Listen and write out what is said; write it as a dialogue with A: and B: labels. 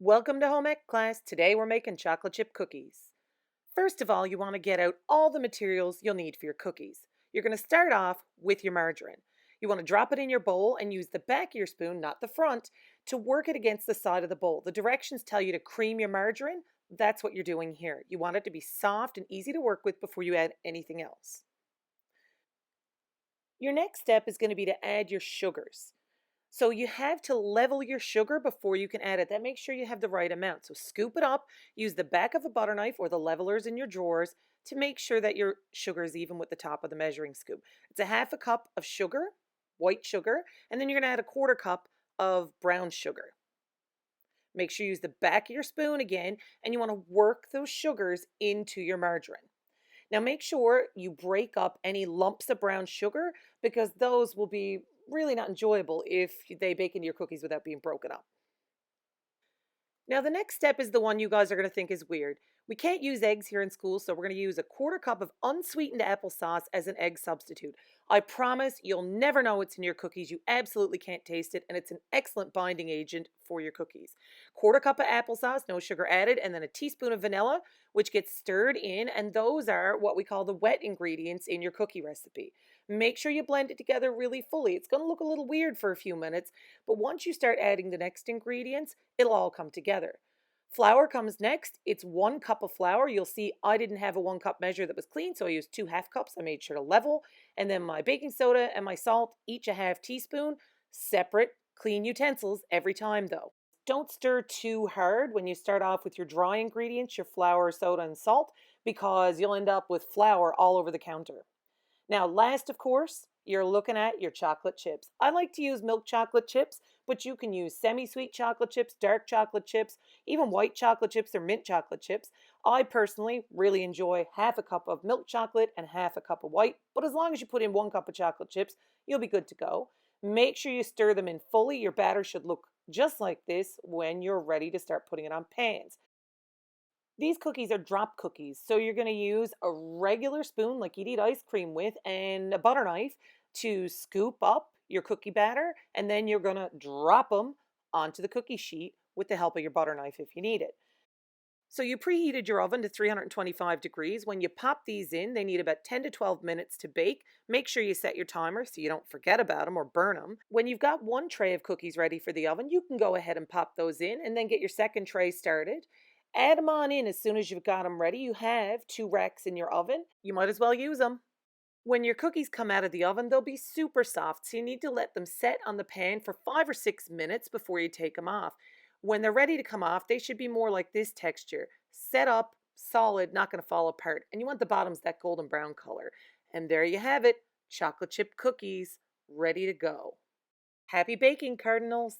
A: Welcome to home ec class. Today we're making chocolate chip cookies. First of all, you want to get out all the materials you'll need for your cookies. You're going to start off with your margarine. You want to drop it in your bowl and use the back of your spoon, not the front, to work it against the side of the bowl. The directions tell you to cream your margarine. That's what you're doing here. You want it to be soft and easy to work with before you add anything else. Your next step is going to be to add your sugars. So you have to level your sugar before you can add it. That makes sure you have the right amount. So scoop it up, use the back of a butter knife or the levelers in your drawers to make sure that your sugar is even with the top of the measuring scoop. It's a half a cup of sugar, white sugar, and then you're going to add a quarter cup of brown sugar. Make sure you use the back of your spoon again, and you want to work those sugars into your margarine. Now make sure you break up any lumps of brown sugar because those will be really not enjoyable if they bake into your cookies without being broken up. Now the next step is the one you guys are going to think is weird. We can't use eggs here in school, so we're going to use a quarter cup of unsweetened applesauce as an egg substitute. I promise you'll never know what's in your cookies. You absolutely can't taste it, and it's an excellent binding agent for your cookies. Quarter cup of applesauce, no sugar added, and then a teaspoon of vanilla, which gets stirred in, and those are what we call the wet ingredients in your cookie recipe. Make sure you blend it together really fully. It's going to look a little weird for a few minutes, but once you start adding the next ingredients, it'll all come together. Flour comes next. It's 1 cup of flour. You'll see I didn't have a 1 cup measure that was clean, so I used 2 half cups. I made sure to level. And then my baking soda and my salt, each a half teaspoon. Separate, clean utensils every time though. Don't stir too hard when you start off with your dry ingredients, your flour, soda, and salt, because you'll end up with flour all over the counter. Now, last, of course, you're looking at your chocolate chips. I like to use milk chocolate chips, but you can use semi-sweet chocolate chips, dark chocolate chips, even white chocolate chips or mint chocolate chips. I personally really enjoy half a cup of milk chocolate and half a cup of white, but as long as you put in 1 cup of chocolate chips, you'll be good to go. Make sure you stir them in fully. Your batter should look just like this when you're ready to start putting it on pans. These cookies are drop cookies, so you're going to use a regular spoon like you'd eat ice cream with and a butter knife to scoop up your cookie batter, and then you're going to drop them onto the cookie sheet with the help of your butter knife if you need it. So you preheated your oven to 325 degrees. When you pop these in, they need about 10 to 12 minutes to bake. Make sure you set your timer so you don't forget about them or burn them. When you've got one tray of cookies ready for the oven, you can go ahead and pop those in and then get your second tray started. Add them on in as soon as you've got them ready. You have 2 racks in your oven. You might as well use them. When your cookies come out of the oven, they'll be super soft, so you need to let them set on the pan for 5 or 6 minutes before you take them off. When they're ready to come off, they should be more like this texture. Set up, solid, not going to fall apart. And you want the bottoms that golden brown color. And there you have it, chocolate chip cookies, ready to go. Happy baking, Cardinals!